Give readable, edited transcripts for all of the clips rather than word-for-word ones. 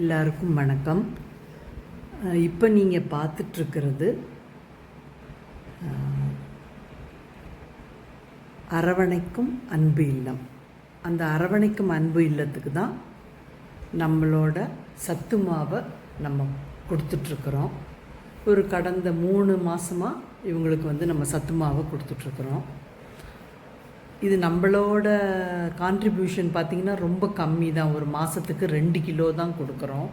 எல்லாருக்கும் வணக்கம். இப்போ நீங்கள் பார்த்துட்ருக்கிறது அரவணைக்கும் அன்பு இல்லம். அந்த அரவணைக்கும் அன்பு இல்லத்துக்கு தான் நம்மளோட சத்து மாவை நம்ம கொடுத்துட்ருக்குறோம். ஒரு கடந்த 3 மாதமாக இவங்களுக்கு நம்ம சத்து மாவை கொடுத்துட்ருக்குறோம். இது நம்மளோட கான்ட்ரிபியூஷன் பார்த்திங்கன்னா ரொம்ப கம்மி தான். ஒரு மாதத்துக்கு 2 கிலோ தான் கொடுக்குறோம்.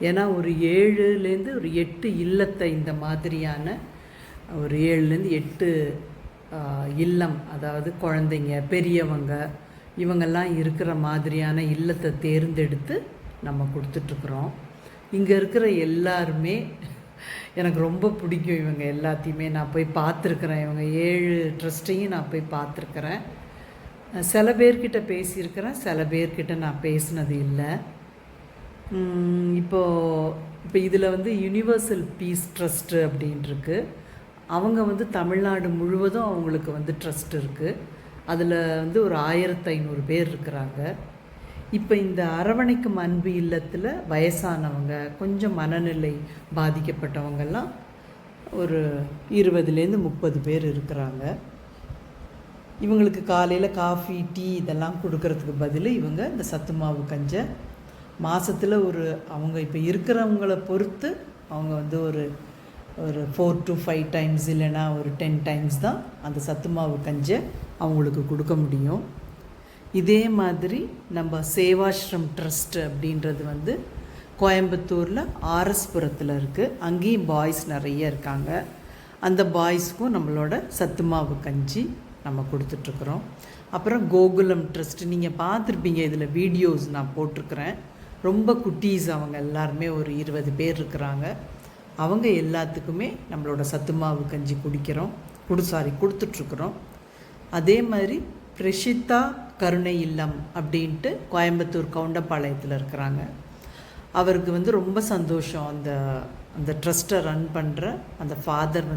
ஏன்னா ஒரு 7லேருந்து ஒரு 8 இல்லத்தை இந்த மாதிரியான ஒரு 7லேருந்து 8 இல்லம், அதாவது குழந்தைங்க, பெரியவங்க, இவங்கெல்லாம் இருக்கிற மாதிரியான இல்லத்தை தேர்ந்தெடுத்து நம்ம கொடுத்துட்ருக்குறோம். இங்கே இருக்கிற எல்லாருமே எனக்கு ரொம்ப பிடிக்கும். இவங்க எல்லாத்தையுமே நான் போய் பார்த்துருக்குறேன். இவங்க 7 ட்ரஸ்ட்டையும் நான் போய் பார்த்துருக்குறேன். சில பேர்கிட்ட பேசியிருக்கிறேன், சில பேர்கிட்ட நான் பேசினது இல்லை. இப்போ இதில் யுனிவர்சல் பீஸ் ட்ரஸ்ட்டு அப்படின்ட்டுருக்கு. அவங்க தமிழ்நாடு முழுவதும் அவங்களுக்கு ட்ரஸ்ட் இருக்குது. அதில் ஒரு 1500 பேர் இருக்கிறாங்க. இப்போ இந்த அரவணைக்கும் அன்பு இல்லத்தில் வயசானவங்க, கொஞ்சம் மனநிலை பாதிக்கப்பட்டவங்கெல்லாம் ஒரு 20லேருந்து 30 பேர் இருக்கிறாங்க. இவங்களுக்கு காலையில் காஃபி, டீ இதெல்லாம் கொடுக்கறதுக்கு பதில் இவங்க இந்த சத்து மாவு கஞ்சை மாதத்தில் அவங்க இப்போ இருக்கிறவங்கள பொறுத்து அவங்க ஒரு 4 to 5 டைம்ஸ் இல்லைன்னா ஒரு 10 டைம்ஸ் தான் அந்த சத்து மாவு கஞ்சை அவங்களுக்கு கொடுக்க முடியும். இதே மாதிரி நம்ம சேவாஸ்ரம் ட்ரஸ்ட் அப்படின்றது கோயம்புத்தூரில் ஆர்எஸ்புரத்தில் இருக்குது. அங்கேயும் பாய்ஸ் நிறைய இருக்காங்க. அந்த பாய்ஸுக்கும் நம்மளோட சத்து மாவு கஞ்சி நம்ம கொடுத்துட்ருக்குறோம். அப்புறம் கோகுலம் ட்ரஸ்ட் நீங்கள் பார்த்துருப்பீங்க, இதில் வீடியோஸ் நான் போட்டிருக்கிறேன். ரொம்ப குட்டீஸ், அவங்க எல்லாருமே ஒரு 20 பேர் இருக்கிறாங்க. அவங்க எல்லாத்துக்குமே நம்மளோட சத்து மாவு கஞ்சி கொடுத்துட்ருக்குறோம். அதே மாதிரி பிரஷித்தா கருணை இல்லம் அப்படின்ட்டு கோயம்புத்தூர் கவுண்டம்பாளையத்தில் இருக்கிறாங்க. அவருக்கு ரொம்ப சந்தோஷம். அந்த ட்ரஸ்ட்டை ரன் பண்ணுற அந்த ஃபாதர்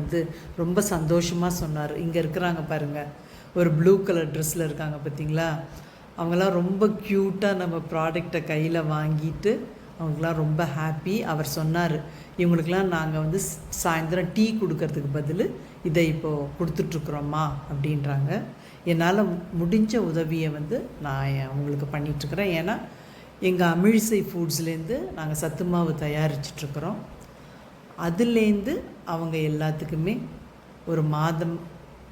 ரொம்ப சந்தோஷமாக சொன்னார். இங்கே இருக்கிறாங்க பாருங்கள், ஒரு ப்ளூ கலர் ட்ரெஸ்ஸில் இருக்காங்க பார்த்தீங்களா, அவங்களாம் ரொம்ப க்யூட்டாக நம்ம ப்ராடக்டை கையில் வாங்கிட்டு அவங்களாம் ரொம்ப ஹாப்பி. அவர் சொன்னார், இவங்களுக்கெல்லாம் நாங்கள் சாயந்தரம் டீ கொடுக்கறதுக்கு பதில் இதை இப்போது கொடுத்துட்ருக்குறோம்மா அப்படின்றாங்க. என்னால் முடிஞ்ச உதவியை நான் அவங்களுக்கு பண்ணிகிட்ருக்கிறேன். ஏன்னா எங்கள் அமிழிசை ஃபுட்ஸ்லேருந்து நாங்கள் சத்து மாவு தயாரிச்சிட்ருக்குறோம். அதுலேருந்து அவங்க எல்லாத்துக்குமே ஒரு மாதம்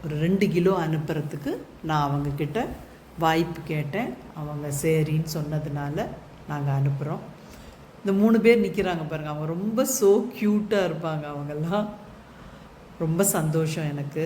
ஒரு 2 கிலோ அனுப்புறதுக்கு நான் அவங்கக்கிட்ட வாய்ப்பு கேட்டேன். அவங்க சரின்னு சொன்னதுனால நாங்கள் அனுப்புகிறோம். இந்த 3 பேர் நிற்கிறாங்க பாருங்கள், அவங்க ரொம்ப க்யூட்டாக இருப்பாங்க. அவங்கெல்லாம் ரொம்ப சந்தோஷம் எனக்கு.